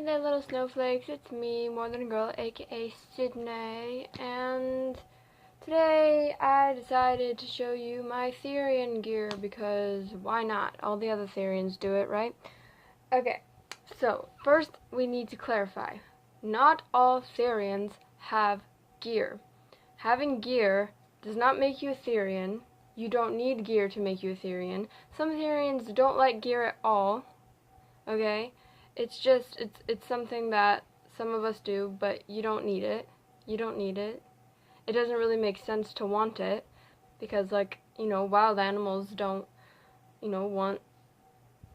there, little snowflakes. It's me, More Than a Girl, aka Sydney, and today I decided to show you my Therian gear because why not? All the other Therians do it, right? Okay, so first we need to clarify. Not all Therians have gear. Having gear does not make you a Therian. You don't need gear to make you a Therian. Some Therians don't like gear at all, okay? It's just, it's something that some of us do, but you don't need it. You don't need it. It doesn't really make sense to want it, because, like, you know, wild animals don't, you know, want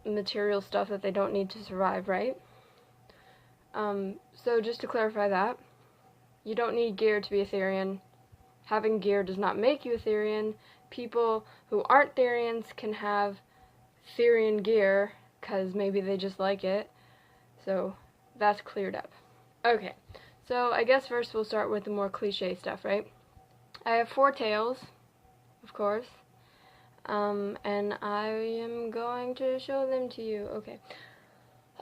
material stuff that they don't need to survive, right? So just to clarify that, you don't need gear to be a Therian. Having gear does not make you a Therian. People who aren't Therians can have Therian gear, because maybe they just like it. So that's cleared up. Okay, so I guess first we'll start with the more cliche stuff, right? I have 4 tails, of course, and I am going to show them to you. Okay,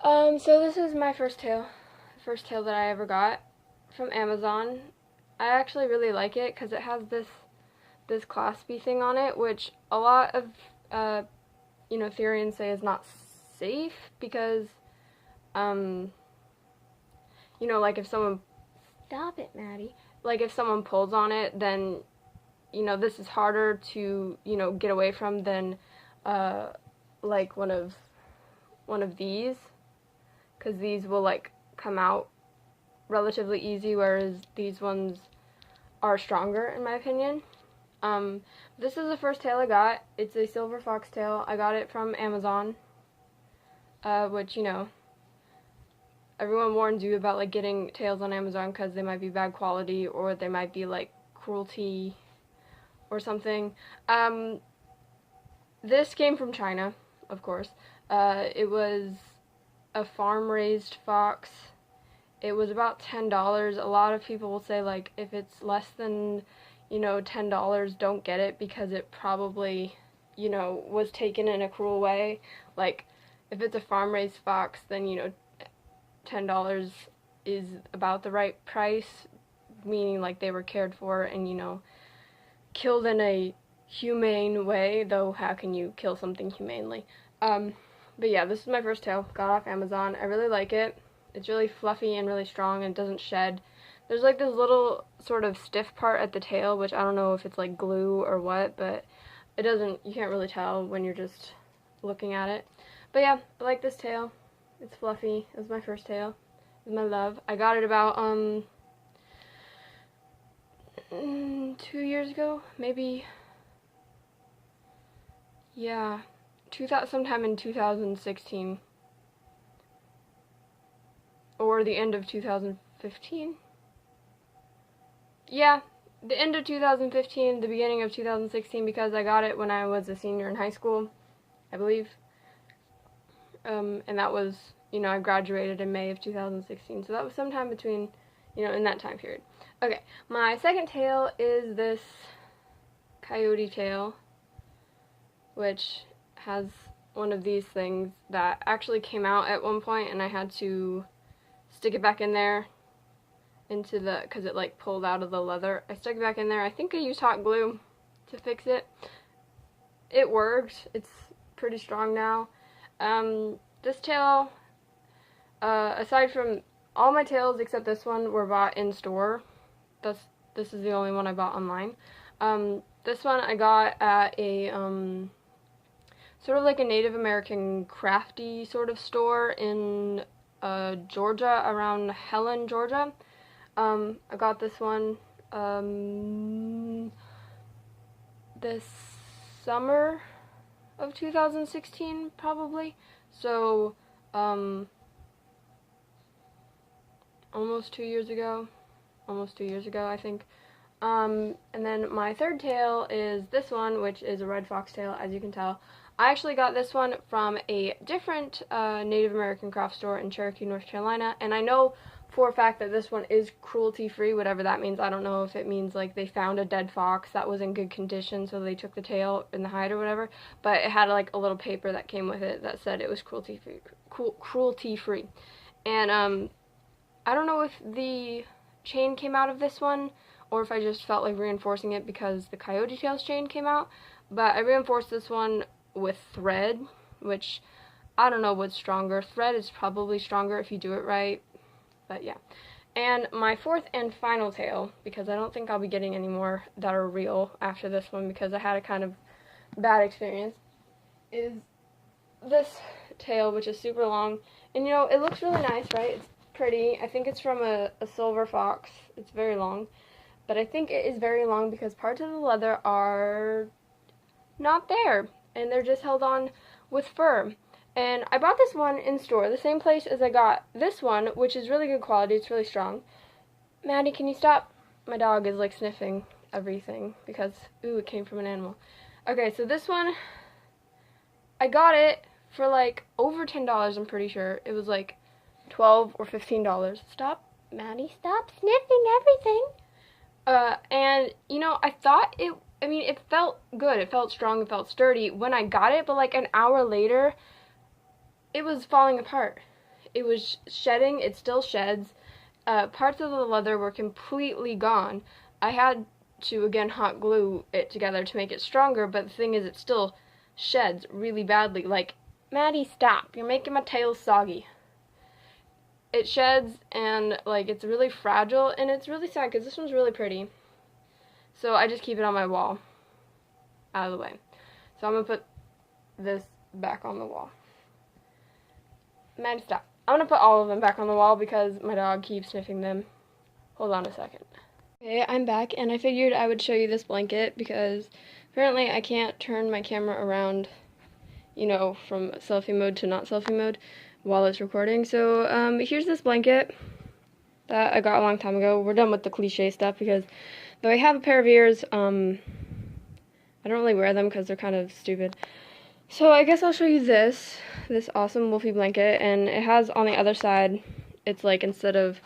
so this is my first tail, the first tail that I ever got from Amazon. I actually really like it because it has this claspy thing on it, which a lot of you know, Therians say is not safe because you know, like if someone, stop it, Maddie, like if someone pulls on it, then, you know, this is harder to, you know, get away from than like one of these, because these will like come out relatively easy, whereas these ones are stronger in my opinion. This is the first tail I got. It's a silver foxtail. I got it from Amazon, which, you know, everyone warns you about, like, getting tails on Amazon because they might be bad quality or they might be, like, cruelty or something. This came from China, of course. It was a farm-raised fox. It was about $10. A lot of people will say, like, if it's less than, you know, $10, don't get it because it probably, you know, was taken in a cruel way. Like, if it's a farm-raised fox, then, you know, $10 is about the right price, meaning like they were cared for and, you know, killed in a humane way, though how can you kill something humanely? But yeah, this is my first tail, got off Amazon. I really like it. It's really fluffy and really strong and doesn't shed. There's like this little sort of stiff part at the tail, which I don't know if it's like glue or what, but it doesn't, you can't really tell when you're just looking at it. But yeah, I like this tail. It's fluffy. It was my first tail. It was my love. I got it about 2 years ago, maybe. Yeah, sometime in 2016 or the end of 2015. Yeah, the end of 2015, the beginning of 2016, because I got it when I was a senior in high school, I believe. And that was, you know, I graduated in May of 2016, so that was sometime between, you know, in that time period. Okay, my second tail is this coyote tail, which has one of these things that actually came out at one point, and I had to stick it back in there into the, because it like pulled out of the leather. I stuck it back in there. I think I used hot glue to fix it. It worked. It's pretty strong now. This tail, aside from all my tails except this one were bought in store. This is the only one I bought online. This one I got at a, sort of like a Native American crafty sort of store in, Georgia, around Helen, Georgia. I got this one, this summer of 2016, probably. So, almost 2 years ago, I think. And then my third tail is this one, which is a red foxtail, as you can tell. I actually got this one from a different Native American craft store in Cherokee, North Carolina, and I know for a fact that this one is cruelty-free, whatever that means. I don't know if it means like they found a dead fox that was in good condition, so they took the tail and the hide or whatever, but it had like a little paper that came with it that said it was cruelty-free. And I don't know if the chain came out of this one or if I just felt like reinforcing it because the Coyote Tails chain came out, but I reinforced this one with thread, which I don't know what's stronger. Thread is probably stronger if you do it right, but yeah. And my fourth and final tail, because I don't think I'll be getting any more that are real after this one because I had a kind of bad experience, is this tail, which is super long. And you know, it looks really nice, right? It's pretty. I think it's from a silver fox. It's very long. But I think it is very long because parts of the leather are not there. And they're just held on with fur. And I bought this one in store, the same place as I got this one, which is really good quality. It's really strong. Maddie, can you stop? My dog is like sniffing everything because, ooh, it came from an animal. Okay, so this one, I got it for like over $10, I'm pretty sure. It was like $12 or $15. Stop, Maddie, stop sniffing everything. And, you know, I thought it felt good. It felt strong, it felt sturdy when I got it, but like an hour later, it was falling apart. It was shedding. It still sheds. Parts of the leather were completely gone. I had to, again, hot glue it together to make it stronger, but the thing is, it still sheds really badly. Like, Maddie, stop. You're making my tail soggy. It sheds, and, like, it's really fragile, and it's really sad, because this one's really pretty. So I just keep it on my wall. Out of the way. So I'm going to put this back on the wall. Maddie, stop. I'm going to put all of them back on the wall because my dog keeps sniffing them. Hold on a second. Okay, I'm back, and I figured I would show you this blanket because apparently I can't turn my camera around, you know, from selfie mode to not selfie mode while it's recording. So, here's this blanket that I got a long time ago. We're done with the cliche stuff because though I have a pair of ears, I don't really wear them because they're kind of stupid. So I guess I'll show you this awesome Wolfie blanket, and it has on the other side, it's like instead of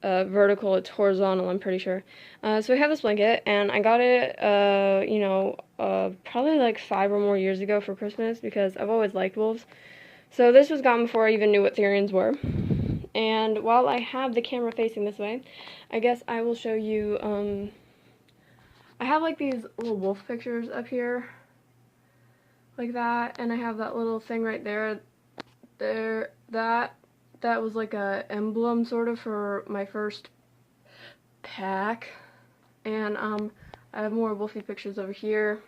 vertical, it's horizontal, I'm pretty sure. So I have this blanket, and I got it, you know, probably like 5 or more years ago for Christmas because I've always liked wolves. So this was gotten before I even knew what Therians were. And while I have the camera facing this way, I guess I will show you, I have like these little wolf pictures up here. Like that, and I have that little thing right there. That was like a emblem sort of for my first pack. And I have more Wolfie pictures over here.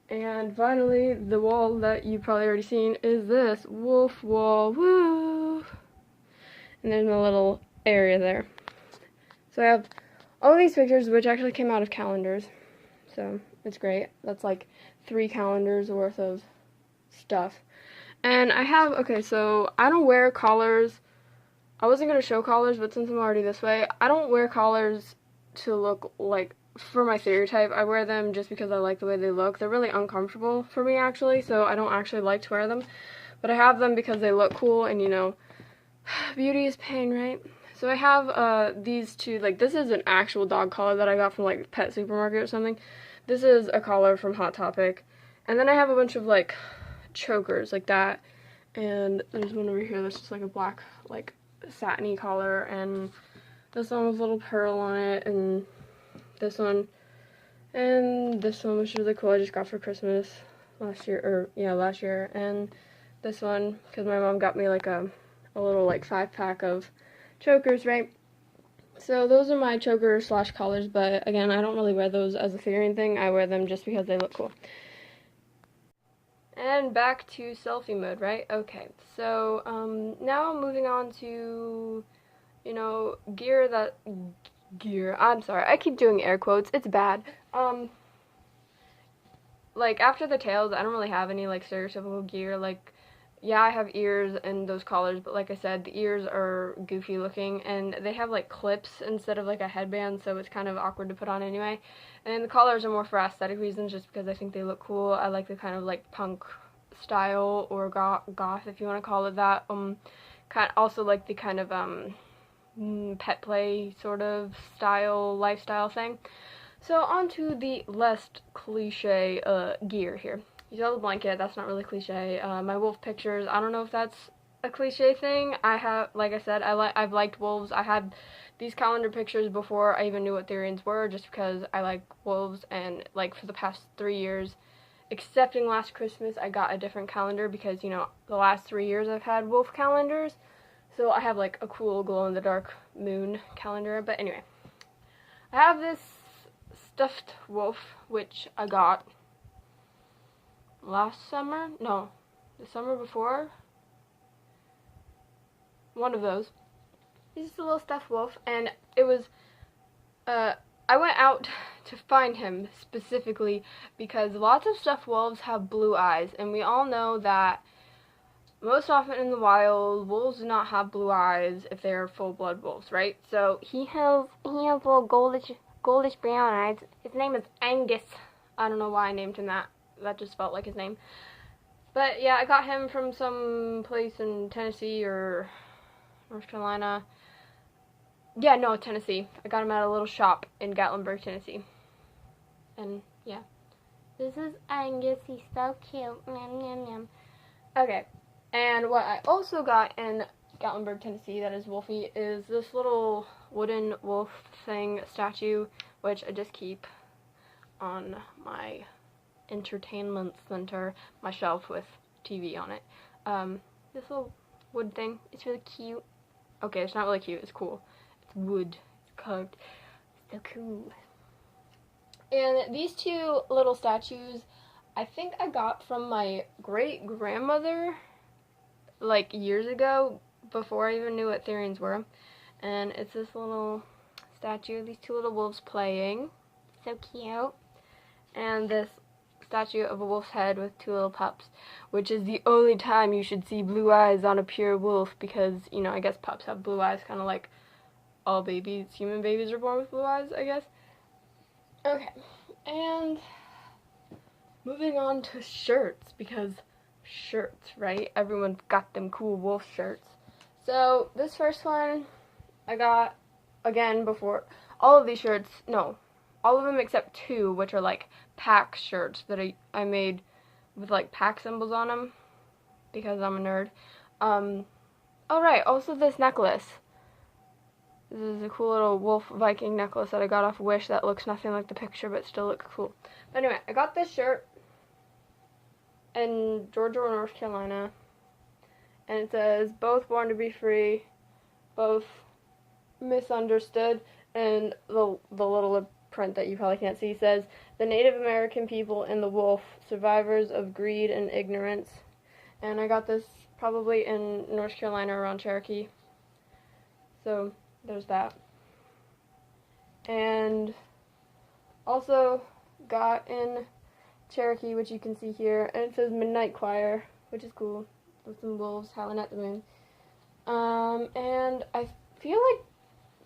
And finally, the wall that you've probably already seen is this wolf wall. Woo! And there's my little area there. So I have all these pictures, which actually came out of calendars. So it's great. That's like 3 calendars worth of stuff. And I have, okay, so I don't wear collars. I wasn't going to show collars, but since I'm already this way, I don't wear collars to look like, for my stereotype. I wear them just because I like the way they look. They're really uncomfortable for me, actually, so I don't actually like to wear them. But I have them because they look cool, and you know, beauty is pain, right? So I have these two, like, this is an actual dog collar that I got from, like, Pet Supermarket or something. This is a collar from Hot Topic. And then I have a bunch of, like, chokers like that. And there's one over here that's just, like, a black, like, satiny collar. And this one with a little pearl on it. And this one. And this one, which is really cool. I just got for Christmas last year. Last year. And this one, because my mom got me, like, a little, like, 5-pack of chokers, right? So those are my chokers / collars, but again, I don't really wear those as a Therian thing. I wear them just because they look cool. And back to selfie mode, right? Okay, so now I'm moving on to, you know, gear. I'm sorry, I keep doing air quotes. It's bad. Like, after the tails, I don't really have any, like, stereotypical gear. Like, yeah, I have ears and those collars, but like I said, the ears are goofy looking, and they have, like, clips instead of, like, a headband, so it's kind of awkward to put on anyway. And the collars are more for aesthetic reasons, just because I think they look cool. I like the kind of, like, punk style, or goth, if you want to call it that. Also like the kind of, pet play sort of style, lifestyle thing. So, on to the less cliche, gear here. You saw the blanket, that's not really cliche. My wolf pictures, I don't know if that's a cliche thing. I have, like I said, I've liked wolves. I had these calendar pictures before I even knew what Therians were, just because I like wolves, and like for the past 3 years, excepting last Christmas, I got a different calendar because, you know, the last 3 years I've had wolf calendars. So I have like a cool glow-in-the-dark moon calendar. But anyway, I have this stuffed wolf, which I got last summer. No, the summer before. One of those. He's just a little stuffed wolf, and it was, I went out to find him specifically because lots of stuffed wolves have blue eyes, and we all know that most often in the wild, wolves do not have blue eyes if they are full-blood wolves, right? So he has little goldish brown eyes. His name is Angus. I don't know why I named him that. That just felt like his name. But yeah, I got him from some place in Tennessee or North Carolina. Yeah, no, Tennessee. I got him at a little shop in Gatlinburg, Tennessee. And yeah. This is Angus. He's so cute. Yum, yum, yum. Okay. And what I also got in Gatlinburg, Tennessee, that is wolfy, is this little wooden wolf thing statue, which I just keep on my entertainment center, my shelf with TV on it. This little wood thing, it's really cute. Okay, it's not really cute, it's cool. It's wood, it's carved, so cool. And these two little statues, I think I got from my great-grandmother, like years ago, before I even knew what Therians were. And it's this little statue, these two little wolves playing. So cute. And this statue of a wolf's head with two little pups, which is the only time you should see blue eyes on a pure wolf, because, you know, I guess pups have blue eyes, kind of like all babies, human babies are born with blue eyes, I guess. Okay, and moving on to shirts, because shirts, right? Everyone's got them cool wolf shirts. So this first one I got, again, before all of these shirts, no, all of them except two, which are like pack shirts that I made with like pack symbols on them because I'm a nerd. Oh right, also this necklace. This is a cool little wolf Viking necklace that I got off Wish that looks nothing like the picture but still looks cool. But anyway, I got this shirt in Georgia or North Carolina, and it says, both born to be free, both misunderstood, and the little print that you probably can't see says, the Native American people and the wolf, survivors of greed and ignorance. And I got this probably in North Carolina around Cherokee. So there's that. And also got in Cherokee, which you can see here, and it says Midnight Choir, which is cool, with some wolves howling at the moon. And I feel like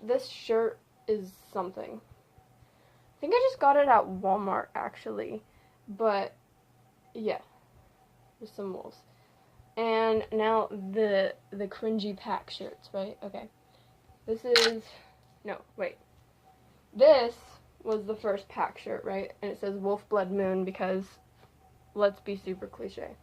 this shirt is something. I think I just got it at Walmart, actually, but yeah, there's some wolves. And now the cringy pack shirts, right? Okay, this is, no, wait, this was the first pack shirt, right? And it says Wolfblood Moon because, let's be super cliche.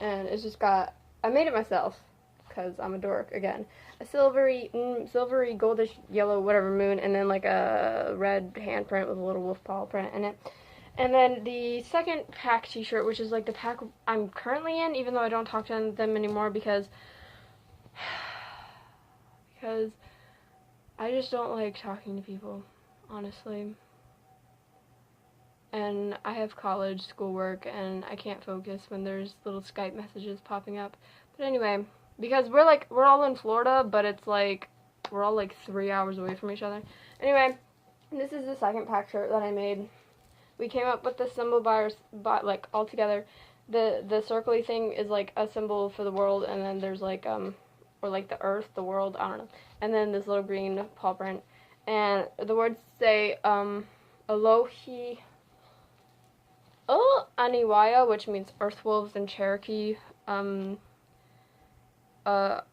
And it's just got, I made it myself because I'm a dork again. A silvery goldish yellow whatever moon, and then like a red handprint with a little wolf paw print in it. And then the second pack t-shirt, which is like the pack I'm currently in, even though I don't talk to them anymore because I just don't like talking to people, honestly. And I have college, schoolwork, and I can't focus when there's little Skype messages popping up. But anyway, because we're all in Florida, but it's like, we're all like 3 hours away from each other. Anyway, this is the second pack shirt that I made. We came up with the symbol by like all together. The circly thing is like a symbol for the world, and then there's like or like the earth, the world, I don't know. And then this little green paw print. And the words say Alohi Aniwaya, which means earth wolves in Cherokee. Our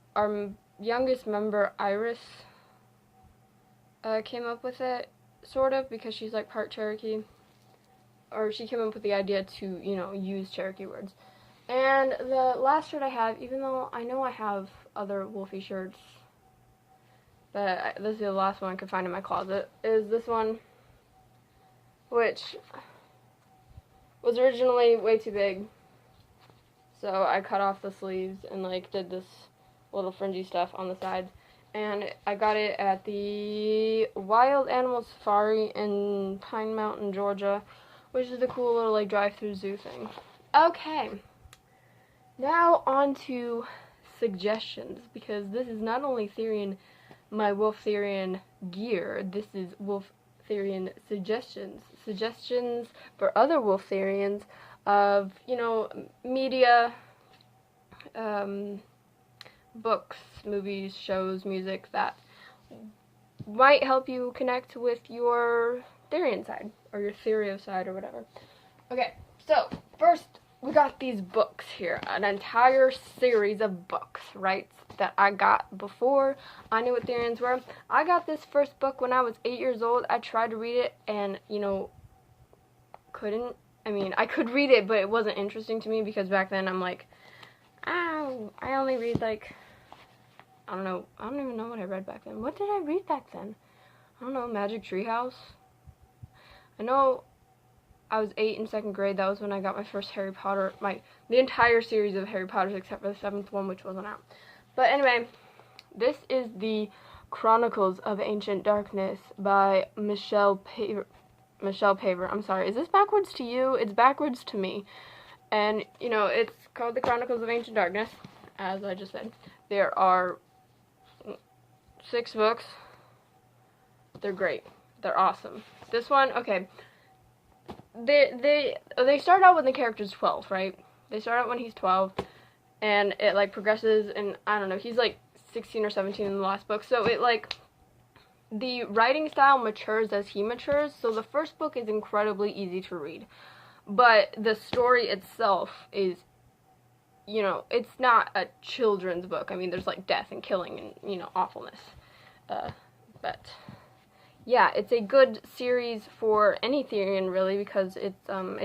youngest member, Iris, came up with it, sort of, because she's like part Cherokee. Or she came up with the idea to, you know, use Cherokee words. And the last shirt I have, even though I know I have other Wolfie shirts. But this is the last one I could find in my closet, is this one, which was originally way too big. So I cut off the sleeves and like did this little fringy stuff on the sides. And I got it at the Wild Animal Safari in Pine Mountain, Georgia, which is a cool little like drive-through zoo thing. Okay, now on to suggestions, because this is not only Therian, my Wolf Therian gear, this is Wolf Therian suggestions. Suggestions for other Wolf Therians of, you know, media, books, movies, shows, music that might help you connect with your Therian side, or your Therio side, or whatever. Okay, so first we got these books here, an entire series of books, right, that I got before I knew what Therians were. I got this first book when I was 8 years old. I tried to read it and, you know, couldn't. I mean, I could read it, but it wasn't interesting to me because back then I'm like, oh, I only read like, I don't know, I don't even know what I read back then. What did I read back then? I don't know, Magic Treehouse? I know I was 8 in 2nd grade. That was when I got my first Harry Potter, the entire series of Harry Potters except for the 7th one, which wasn't out. But anyway, this is the Chronicles of Ancient Darkness by Michelle Paver. I'm sorry, is this backwards to you? It's backwards to me. And, you know, it's called the Chronicles of Ancient Darkness, as I just said. There are 6 books. They're great. They're awesome. This one, okay, they start out when the character's 12, right? They start out when he's 12, and it, like, progresses, and, I don't know, he's, like, 16 or 17 in the last book, so it, like, the writing style matures as he matures, so the first book is incredibly easy to read, but the story itself is, you know, it's not a children's book. I mean, there's, like, death and killing and, you know, awfulness, but yeah, it's a good series for any Therian, really, because it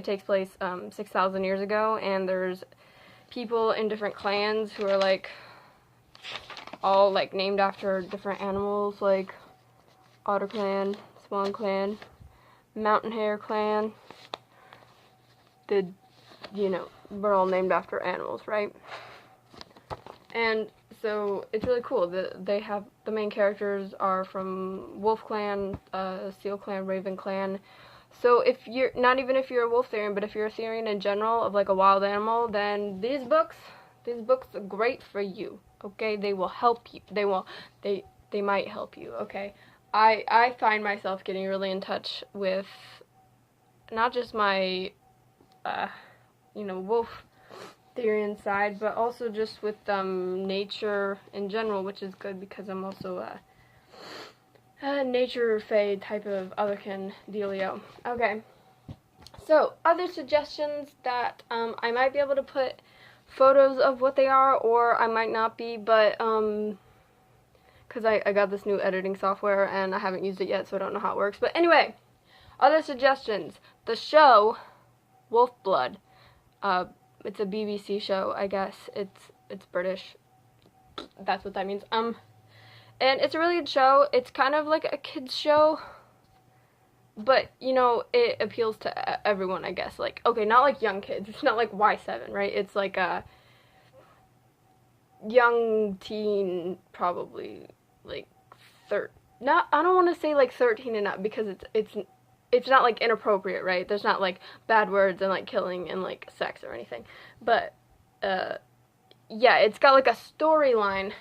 takes place 6,000 years ago, and there's people in different clans who are, like, all, like, named after different animals, like Otter Clan, Swan Clan, Mountain Hare Clan. You know, we're all named after animals, right? And so it's really cool. They have, the main characters are from Wolf Clan, Seal Clan, Raven Clan. So if you're, not even if you're a Wolf Therian, but if you're a Therian in general of like a wild animal, then these books are great for you. Okay, they will help you. They might help you. Okay, I find myself getting really in touch with not just my you know, Wolf Therian side, but also just with nature in general, which is good because I'm also a nature fae type of otherkin dealio. Okay, so other suggestions that I might be able to put photos of what they are, or I might not be, but because I got this new editing software and I haven't used it yet, so I don't know how it works. But anyway, other suggestions: the show Wolfblood. It's a BBC show, I guess. It's British. That's what that means. And it's a really good show. It's kind of like a kids show, but you know, it appeals to everyone, I guess. Like, okay, not like young kids. It's not like Y7, right? It's like a young teen, probably like I don't want to say like 13 and up, because it's not like inappropriate, right? There's not like bad words and like killing and like sex or anything. But yeah, it's got like a storyline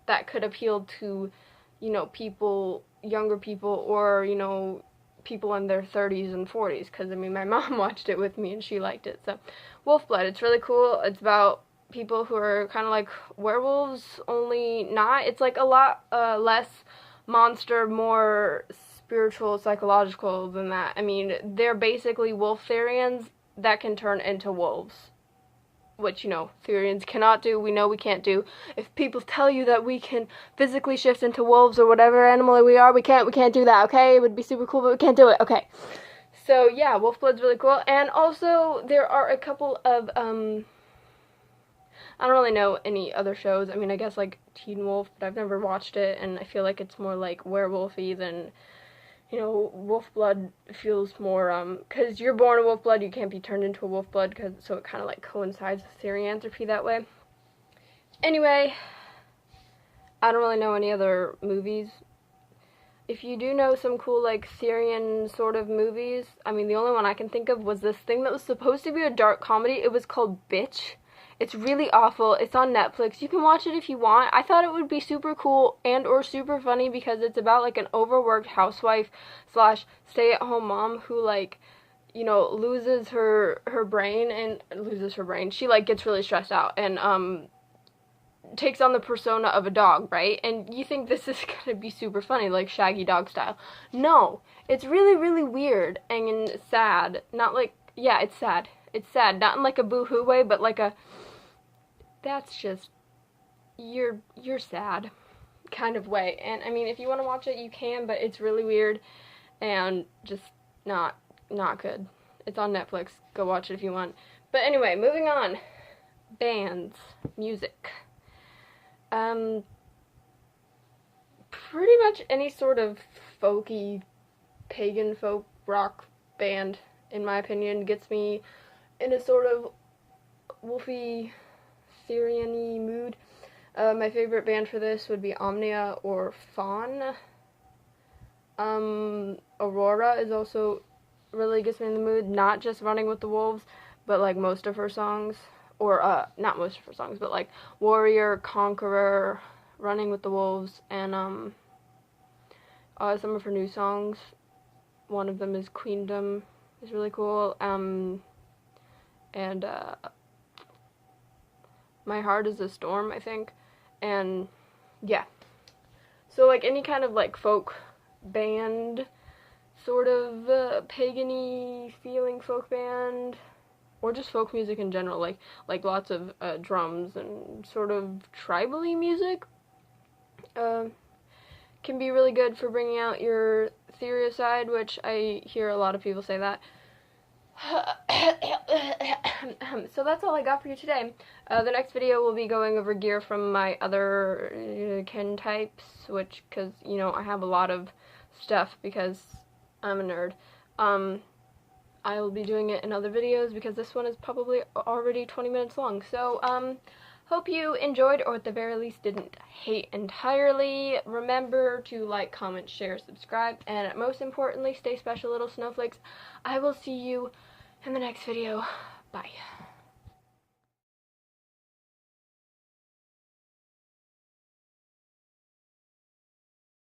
that could appeal to, you know, people, younger people, or, you know, people in their 30s and 40s, because I mean, my mom watched it with me and she liked it. So Wolfblood, it's really cool. It's about people who are kind of like werewolves, only not. It's like a lot less monster, more spiritual, psychological than that. I mean, they're basically Wolf Therians that can turn into wolves, which, you know, Therians cannot do. We know we can't do. If people tell you that we can physically shift into wolves or whatever animal we are, we can't do that, okay? It would be super cool, but we can't do it, okay? So, yeah, Wolfblood's really cool. And also, there are a couple of, I don't really know any other shows. I mean, I guess like Teen Wolf, but I've never watched it, and I feel like it's more like werewolfy than, you know, Wolfblood feels more, because you're born a Wolfblood, you can't be turned into a Wolfblood, so it kind of like coincides with Therianthropy that way. Anyway, I don't really know any other movies. If you do know some cool, like, Therian sort of movies, I mean, the only one I can think of was this thing that was supposed to be a dark comedy. It was called Bitch. It's really awful. It's on Netflix. You can watch it if you want. I thought it would be super cool and or super funny because it's about, like, an overworked housewife slash stay-at-home mom who, like, you know, loses her brain. She, like, gets really stressed out and, takes on the persona of a dog, right? And you think this is gonna be super funny, like Shaggy Dog style. No, it's really, really weird and sad. Not like, yeah, it's sad. It's sad, not in like a boo-hoo way, but like a, that's just, you're sad kind of way. And I mean, if you want to watch it, you can, but it's really weird and just not good. It's on Netflix. Go watch it if you want. But anyway, moving on. Bands, music. Pretty much any sort of folky, pagan folk rock band, in my opinion, gets me in a sort of wolfy, Therian-y mood. My favorite band for this would be Omnia or Faun. Aurora is also really gets me in the mood, not just Running with the Wolves, but like most of her songs. Or, not most of her songs, but like Warrior, Conqueror, Running with the Wolves, and some of her new songs. One of them is Queendom, is really cool, and My Heart is a Storm, I think, and yeah. So like any kind of like folk band, sort of pagan-y feeling folk band, or just folk music in general, like lots of drums and sort of tribal-y music, can be really good for bringing out your Theria side, which I hear a lot of people say that. So that's all I got for you today. The next video will be going over gear from my other kin types, because, you know, I have a lot of stuff because I'm a nerd. I will be doing it in other videos because this one is probably already 20 minutes long. So, hope you enjoyed, or at the very least didn't hate entirely. Remember to like, comment, share, subscribe, and most importantly, stay special, little snowflakes. I will see you in the next video. Bye.